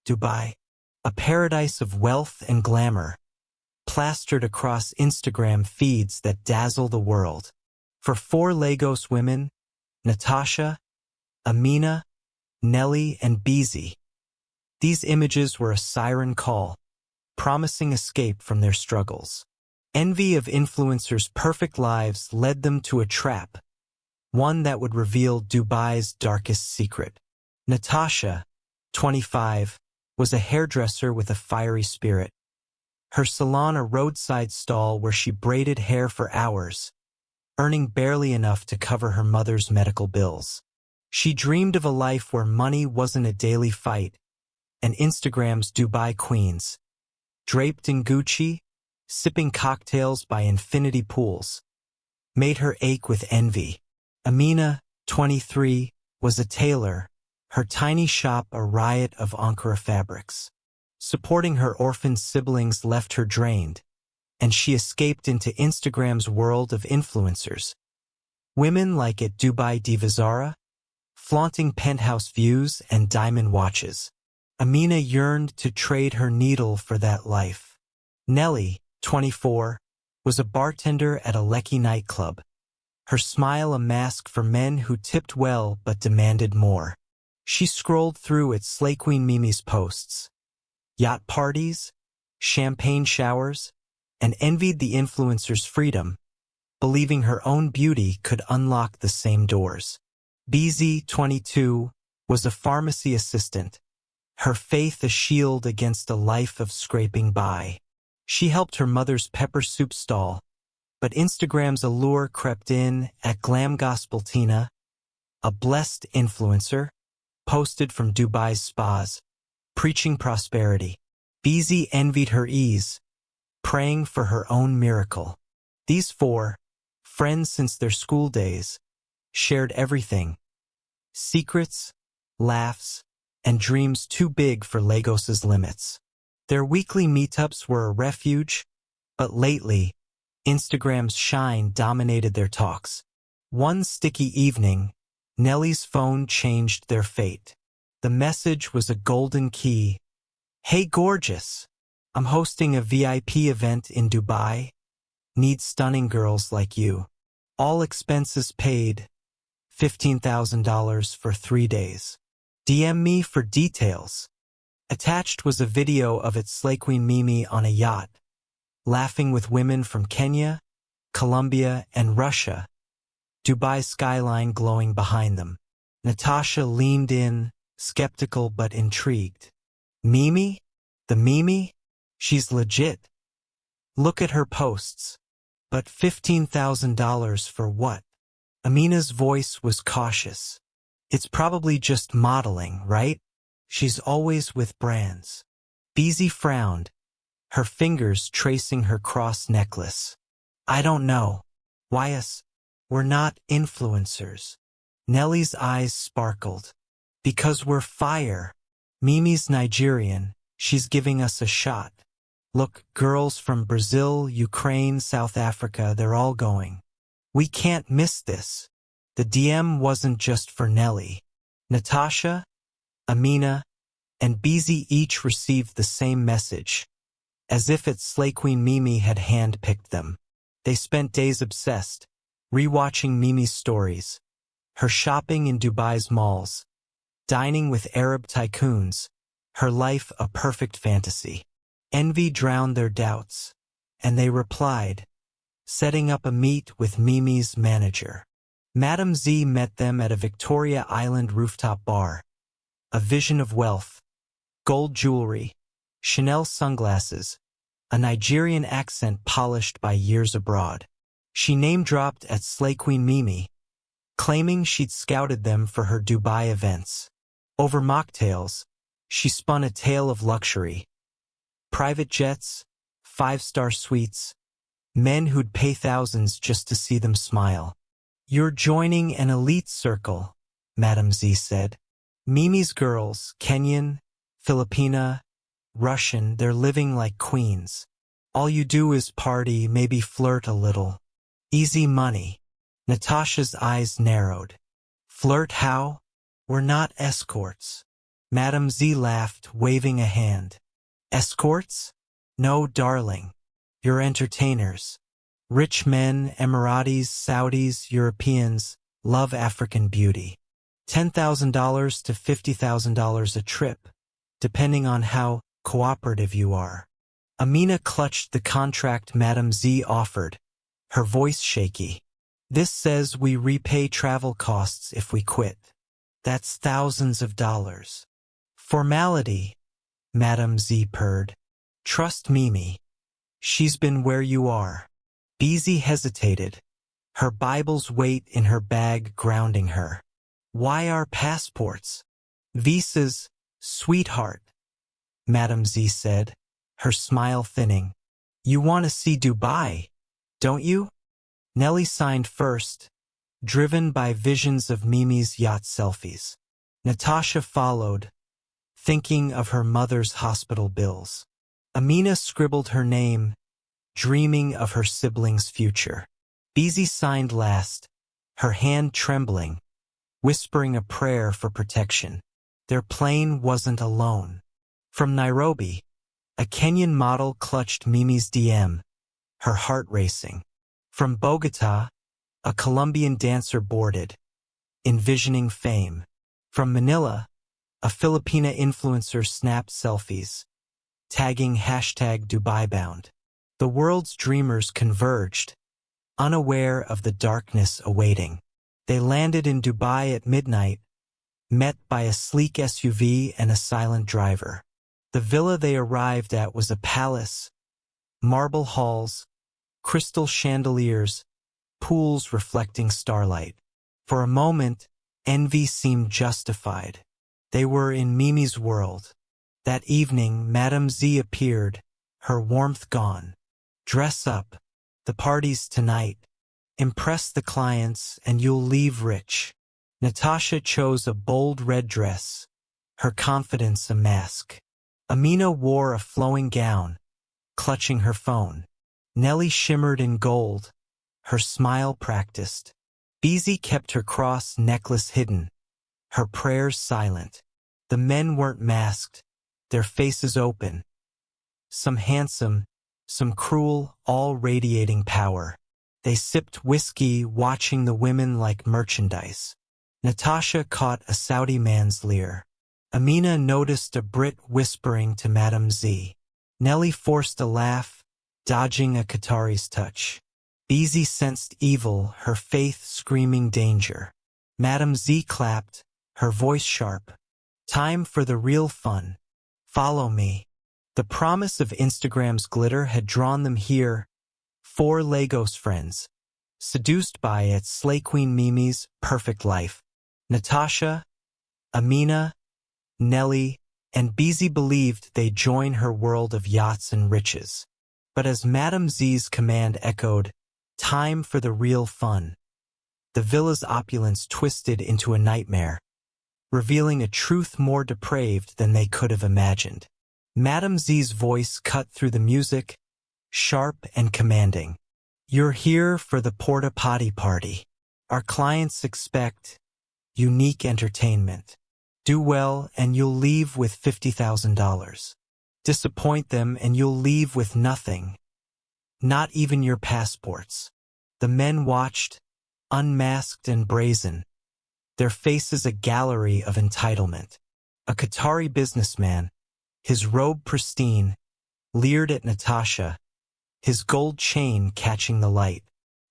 Dubai, a paradise of wealth and glamour, plastered across Instagram feeds that dazzle the world. For four Lagos women, Natasha, Amina, Nelly, and Beezy, these images were a siren call, promising escape from their struggles. Envy of influencers' perfect lives led them to a trap, one that would reveal Dubai's darkest secret. Natasha, 25, was a hairdresser with a fiery spirit. Her salon a roadside stall where she braided hair for hours, earning barely enough to cover her mother's medical bills. She dreamed of a life where money wasn't a daily fight, and Instagram's Dubai queens, draped in Gucci, sipping cocktails by infinity pools, made her ache with envy. Amina, 23, was a tailor, her tiny shop a riot of Ankara fabrics. Supporting her orphan siblings left her drained, and she escaped into Instagram's world of influencers. Women like at Dubai Diva Zara, flaunting penthouse views and diamond watches. Amina yearned to trade her needle for that life. Nelly, 24, was a bartender at a Lekki nightclub, her smile a mask for men who tipped well but demanded more. She scrolled through at Slay Queen Mimi's posts, yacht parties, champagne showers, and envied the influencer's freedom, believing her own beauty could unlock the same doors. Beezy, 22, was a pharmacy assistant, her faith a shield against a life of scraping by. She helped her mother's pepper soup stall, but Instagram's allure crept in at Glam Gospel Tina, a blessed influencer, posted from Dubai's spas, preaching prosperity. Beezy envied her ease, praying for her own miracle. These four, friends since their school days, shared everything: secrets, laughs, and dreams too big for Lagos's limits. Their weekly meetups were a refuge, but lately, Instagram's shine dominated their talks. One sticky evening, Nelly's phone changed their fate. The message was a golden key. "Hey gorgeous, I'm hosting a VIP event in Dubai. Need stunning girls like you. All expenses paid. $15,000 for 3 days. DM me for details." Attached was a video of its Slay Queen Mimi on a yacht, laughing with women from Kenya, Colombia, and Russia, Dubai's skyline glowing behind them. Natasha leaned in, skeptical but intrigued. "Mimi? The Mimi? She's legit. Look at her posts. But $15,000 for what?" Amina's voice was cautious. "It's probably just modeling, right? She's always with brands." Beezy frowned, her fingers tracing her cross necklace. "I don't know. Why us? We're not influencers." Nelly's eyes sparkled. "Because we're fire. Mimi's Nigerian. She's giving us a shot. Look, girls from Brazil, Ukraine, South Africa, they're all going. We can't miss this." The DM wasn't just for Nelly. Natasha, Amina, and Beezy each received the same message, as if its Slay Queen Mimi had handpicked them. They spent days obsessed, rewatching Mimi's stories, her shopping in Dubai's malls, dining with Arab tycoons, her life a perfect fantasy. Envy drowned their doubts, and they replied, setting up a meet with Mimi's manager. Madam Z met them at a Victoria Island rooftop bar. A vision of wealth, gold jewelry, Chanel sunglasses, a Nigerian accent polished by years abroad. She name-dropped at Slay Queen Mimi, claiming she'd scouted them for her Dubai events. Over mocktails, she spun a tale of luxury. Private jets, 5-star suites, men who'd pay thousands just to see them smile. "You're joining an elite circle," Madam Z said. "Mimi's girls, Kenyan, Filipina, Russian, they're living like queens. All you do is party, maybe flirt a little. Easy money." Natasha's eyes narrowed. "Flirt how? We're not escorts." Madame Z laughed, waving a hand. Escorts? No, darling. You're entertainers. Rich men, Emiratis, Saudis, Europeans, love African beauty. $10,000 to $50,000 a trip, depending on how cooperative you are. Amina clutched the contract Madame Z offered, her voice shaky. This says we repay travel costs if we quit. That's thousands of dollars. Formality, Madame Z purred. Trust Mimi. She's been where you are. Beezy hesitated, her Bible's weight in her bag grounding her. Why our passports? Visas, sweetheart, Madame Z said, her smile thinning. You want to see Dubai, don't you? Nellie signed first, driven by visions of Mimi's yacht selfies. Natasha followed, thinking of her mother's hospital bills. Amina scribbled her name, dreaming of her siblings' future. Beezy signed last, her hand trembling, whispering a prayer for protection. Their plane wasn't alone. From Nairobi, a Kenyan model clutched Mimi's DM, her heart racing. From Bogota, a Colombian dancer boarded, envisioning fame. From Manila, a Filipina influencer snapped selfies, tagging #DubaiBound. The world's dreamers converged, unaware of the darkness awaiting. They landed in Dubai at midnight, met by a sleek SUV and a silent driver. The villa they arrived at was a palace, marble halls, crystal chandeliers, pools reflecting starlight. For a moment, envy seemed justified. They were in Mimi's world. That evening, Madame Z appeared, her warmth gone. Dress up. The party's tonight. Impress the clients and you'll leave rich. Natasha chose a bold red dress, her confidence a mask. Amina wore a flowing gown, clutching her phone. Nellie shimmered in gold, her smile practiced. Beezy kept her cross necklace hidden, her prayers silent. The men weren't masked, their faces open. Some handsome, some cruel, all radiating power. They sipped whiskey, watching the women like merchandise. Natasha caught a Saudi man's leer. Amina noticed a Brit whispering to Madame Z. Nellie forced a laugh, dodging a Qatari's touch. Beezy sensed evil, her faith screaming danger. Madame Z clapped, her voice sharp. Time for the real fun. Follow me. The promise of Instagram's glitter had drawn them here, 4 Lagos friends, seduced by its Slay Queen Mimi's perfect life. Natasha, Amina, Nellie, and Beezy believed they'd join her world of yachts and riches. But as Madame Z's command echoed, time for the real fun, the villa's opulence twisted into a nightmare, revealing a truth more depraved than they could have imagined. Madame Z's voice cut through the music, sharp and commanding. You're here for the Porta Potty party. Our clients expect unique entertainment. Do well and you'll leave with $50,000. Disappoint them and you'll leave with nothing. Not even your passports. The men watched, unmasked and brazen, their faces a gallery of entitlement. A Qatari businessman, his robe pristine, leered at Natasha, his gold chain catching the light.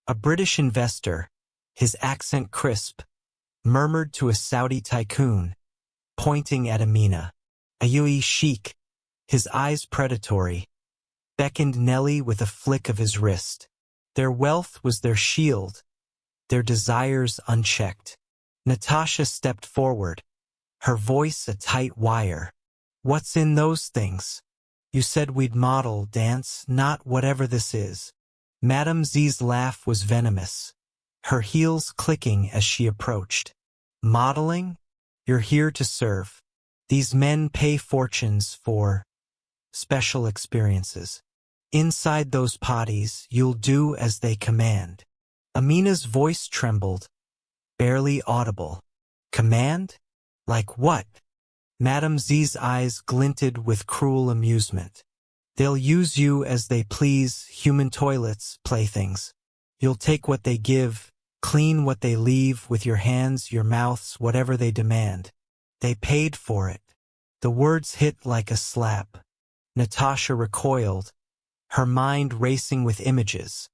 A British investor, his accent crisp, murmured to a Saudi tycoon, pointing at Amina. A UAE sheik, his eyes predatory, beckoned Nellie with a flick of his wrist. Their wealth was their shield, their desires unchecked. Natasha stepped forward, her voice a tight wire. What's in those things? You said we'd model, dance, not whatever this is. Madame Z's laugh was venomous, her heels clicking as she approached. Modeling? You're here to serve. These men pay fortunes for special experiences. Inside those potties, you'll do as they command. Amina's voice trembled, barely audible. Command? Like what? Madame Z's eyes glinted with cruel amusement. They'll use you as they please, human toilets, playthings. You'll take what they give, clean what they leave with your hands, your mouths, whatever they demand. They paid for it. The words hit like a slap. Natasha recoiled, her mind racing with images.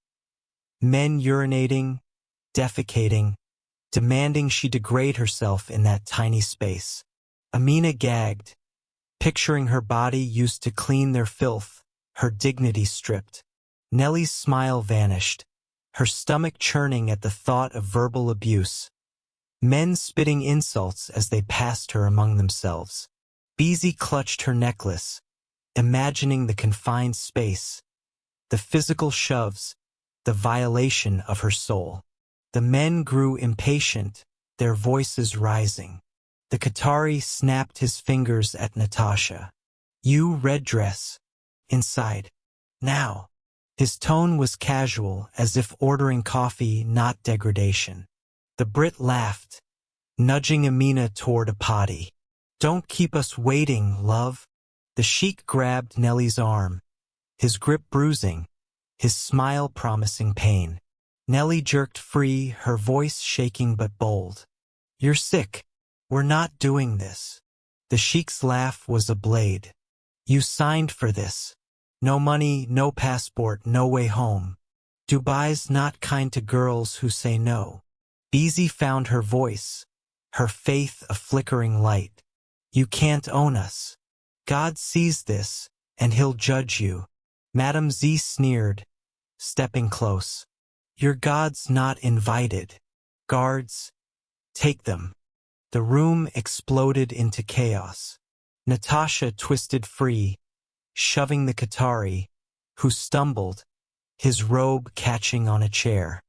Men urinating, defecating, demanding she degrade herself in that tiny space. Amina gagged, picturing her body used to clean their filth, her dignity stripped. Nellie's smile vanished, her stomach churning at the thought of verbal abuse. Men spitting insults as they passed her among themselves. Beezy clutched her necklace, imagining the confined space, the physical shoves, the violation of her soul. The men grew impatient, their voices rising. The Qatari snapped his fingers at Natasha. You red dress. Inside. Now. His tone was casual, as if ordering coffee, not degradation. The Brit laughed, nudging Amina toward a potty. Don't keep us waiting, love. The sheik grabbed Nellie's arm, his grip bruising, his smile promising pain. Nellie jerked free, her voice shaking but bold. You're sick. We're not doing this. The sheik's laugh was a blade. You signed for this. No money, no passport, no way home. Dubai's not kind to girls who say no. Beezy found her voice, her faith a flickering light. You can't own us. God sees this, and he'll judge you. Madame Z sneered, stepping close. Your God's not invited. Guards, take them. The room exploded into chaos. Natasha twisted free, shoving the Qatari, who stumbled, his robe catching on a chair.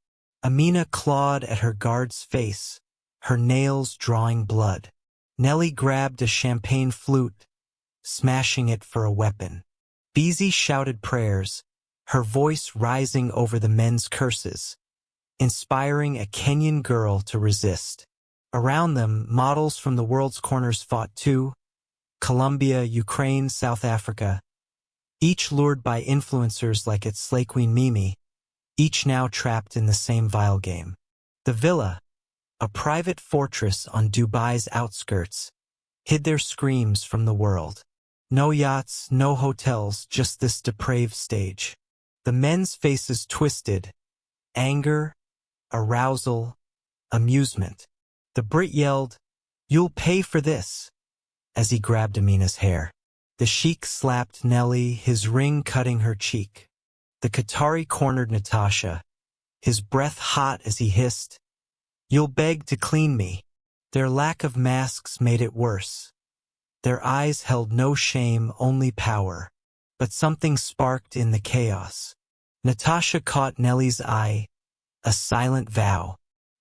Amina clawed at her guard's face, her nails drawing blood. Nellie grabbed a champagne flute, smashing it for a weapon. Beezy shouted prayers, her voice rising over the men's curses, inspiring a Kenyan girl to resist. Around them, models from the world's corners fought too, Colombia, Ukraine, South Africa, each lured by influencers like its Slay Queen Mimi, each now trapped in the same vile game. The villa, a private fortress on Dubai's outskirts, hid their screams from the world. No yachts, no hotels, just this depraved stage. The men's faces twisted, anger, arousal, amusement. The Brit yelled, "You'll pay for this," as he grabbed Amina's hair. The sheik slapped Nellie, his ring cutting her cheek. The Qatari cornered Natasha, his breath hot as he hissed, "You'll beg to clean me." Their lack of masks made it worse. Their eyes held no shame, only power. But something sparked in the chaos. Natasha caught Nellie's eye, a silent vow.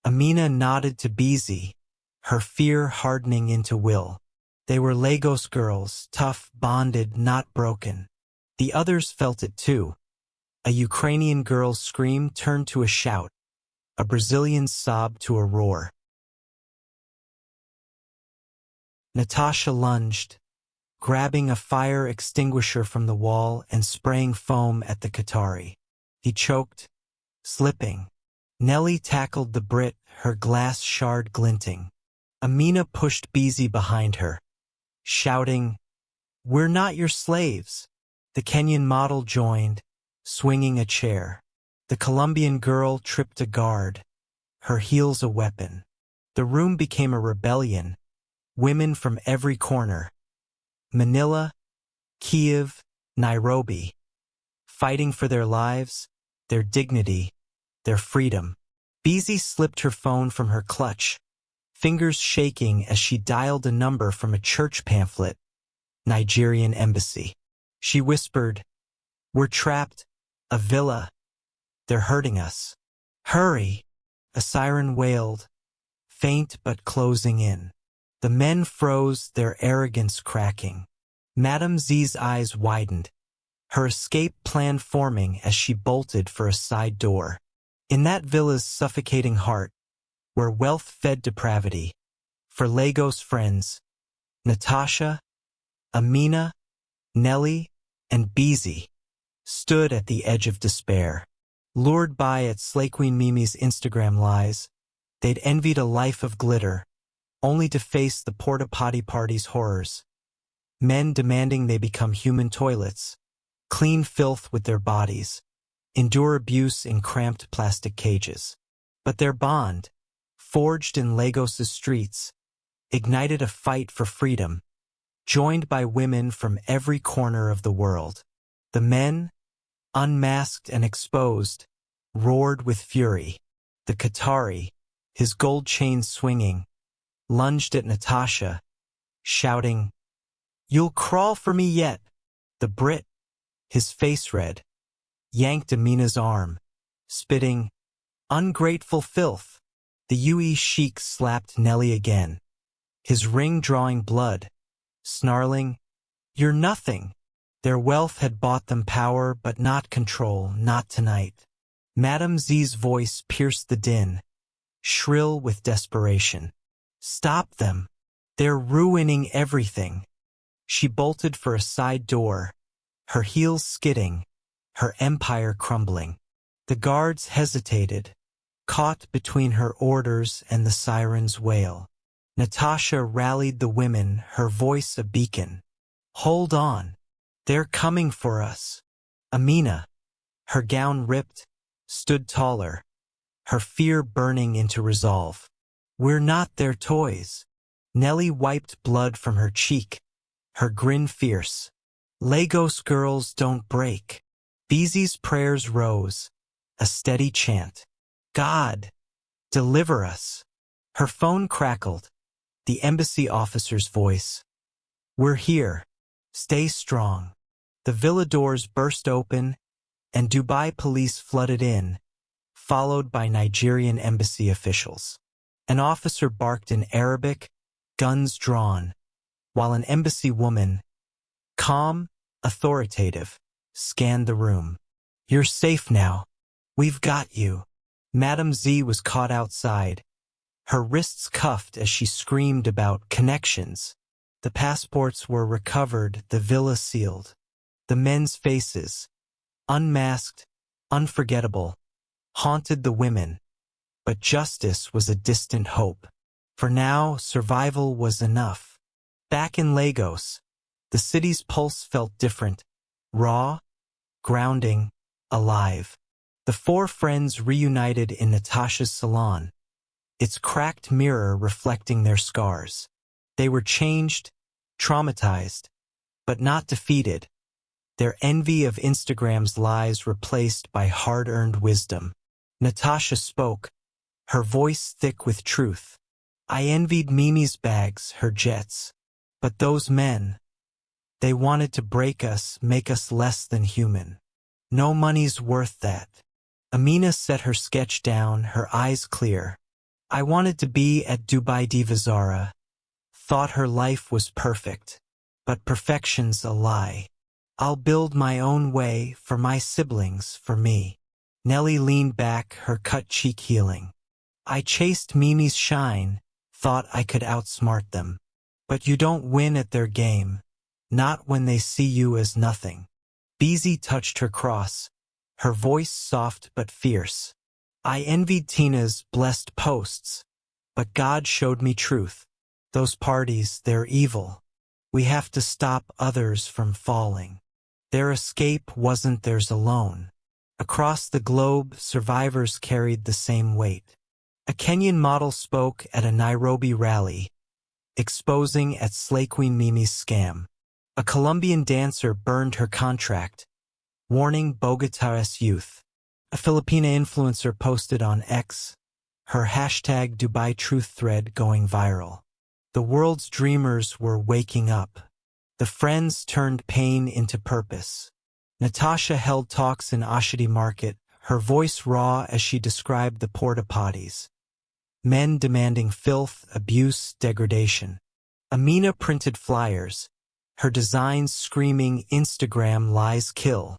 Amina nodded to Beezy, her fear hardening into will. They were Lagos girls, tough, bonded, not broken. The others felt it too. A Ukrainian girl's scream turned to a shout, a Brazilian sob to a roar. Natasha lunged, grabbing a fire extinguisher from the wall and spraying foam at the Qatari. He choked, slipping. Nellie tackled the Brit, her glass shard glinting. Amina pushed Beezy behind her, shouting, "We're not your slaves." The Kenyan model joined, swinging a chair. The Colombian girl tripped a guard, her heels a weapon. The room became a rebellion, women from every corner. Manila, Kiev, Nairobi, fighting for their lives, their dignity, their freedom. Beezy slipped her phone from her clutch, fingers shaking as she dialed a number from a church pamphlet, Nigerian embassy. She whispered, "We're trapped, a villa. They're hurting us. Hurry!" A siren wailed, faint but closing in. The men froze, their arrogance cracking. Madame Z's eyes widened, her escape plan forming as she bolted for a side door. In that villa's suffocating heart, where wealth fed depravity, for Lagos friends, Natasha, Amina, Nelly, and Beezy stood at the edge of despair. Lured by at Slay Queen Mimi's Instagram lies, they'd envied a life of glitter, only to face the Porta Potty party's horrors. Men demanding they become human toilets, clean filth with their bodies, endure abuse in cramped plastic cages. But their bond, forged in Lagos's streets, ignited a fight for freedom, joined by women from every corner of the world. The men, unmasked and exposed, roared with fury. The Qatari, his gold chain swinging, lunged at Natasha, shouting, "You'll crawl for me yet!" The Brit, his face red, yanked Amina's arm, spitting, "Ungrateful filth!" The UAE sheik slapped Nelly again, his ring drawing blood, snarling, "You're nothing!" Their wealth had bought them power, but not control, not tonight. Madame Z's voice pierced the din, shrill with desperation. "Stop them! They're ruining everything!" She bolted for a side door, her heels skidding, her empire crumbling. The guards hesitated, caught between her orders and the siren's wail. Natasha rallied the women, her voice a beacon. "Hold on! They're coming for us!" Amina, her gown ripped, stood taller, her fear burning into resolve. "We're not their toys." Nelly wiped blood from her cheek, her grin fierce. "Lagos girls don't break." Beezy's prayers rose, a steady chant. "God, deliver us." Her phone crackled, the embassy officer's voice. "We're here. Stay strong." The villa doors burst open, and Dubai police flooded in, followed by Nigerian embassy officials. An officer barked in Arabic, guns drawn, while an embassy woman, calm, authoritative, scanned the room. "You're safe now. We've got you." Madame Z was caught outside, her wrists cuffed as she screamed about connections. The passports were recovered, the villa sealed. The men's faces, unmasked, unforgettable, haunted the women. But justice was a distant hope. For now, survival was enough. Back in Lagos, the city's pulse felt different, raw, grounding, alive. The four friends reunited in Natasha's salon, its cracked mirror reflecting their scars. They were changed, traumatized, but not defeated. Their envy of Instagram's lies replaced by hard-earned wisdom. Natasha spoke, her voice thick with truth. "I envied Mimi's bags, her jets. But those men, they wanted to break us, make us less than human. No money's worth that." Amina set her sketch down, her eyes clear. "I wanted to be at Dubai Diva Zara. Thought her life was perfect. But perfection's a lie. I'll build my own way, for my siblings, for me." Nelly leaned back, her cut cheek healing. "I chased Mimi's shine, thought I could outsmart them. But you don't win at their game, not when they see you as nothing." Beezy touched her cross, her voice soft but fierce. "I envied Tina's blessed posts, but God showed me truth. Those parties, they're evil. We have to stop others from falling." Their escape wasn't theirs alone. Across the globe, survivors carried the same weight. A Kenyan model spoke at a Nairobi rally, exposing at Slay Queen Mimi's scam. A Colombian dancer burned her contract, warning Bogotá's youth. A Filipina influencer posted on X, her hashtag Dubai Truth thread going viral. The world's dreamers were waking up. The friends turned pain into purpose. Natasha held talks in Ashadi Market, her voice raw as she described the porta potties. Men demanding filth, abuse, degradation. Amina printed flyers, her designs screaming Instagram lies kill.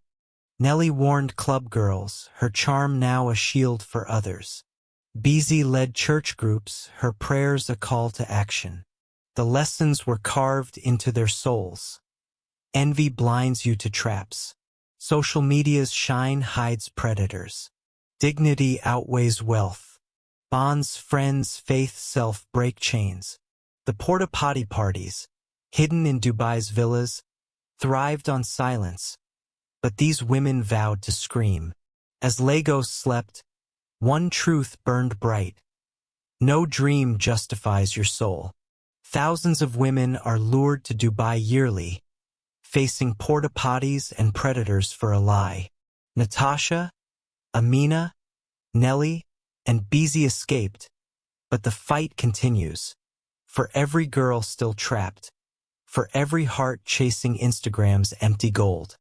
Nelly warned club girls, her charm now a shield for others. Beezy led church groups, her prayers a call to action. The lessons were carved into their souls. Envy blinds you to traps. Social media's shine hides predators. Dignity outweighs wealth. Bonds, friends, faith, self break chains. The Porta Potty parties, hidden in Dubai's villas, thrived on silence, but these women vowed to scream. As Lagos slept, one truth burned bright. No dream justifies your soul. Thousands of women are lured to Dubai yearly, facing porta potties and predators for a lie. Natasha, Amina, Nelly, and Beezy escaped, but the fight continues. For every girl still trapped, for every heart chasing Instagram's empty gold.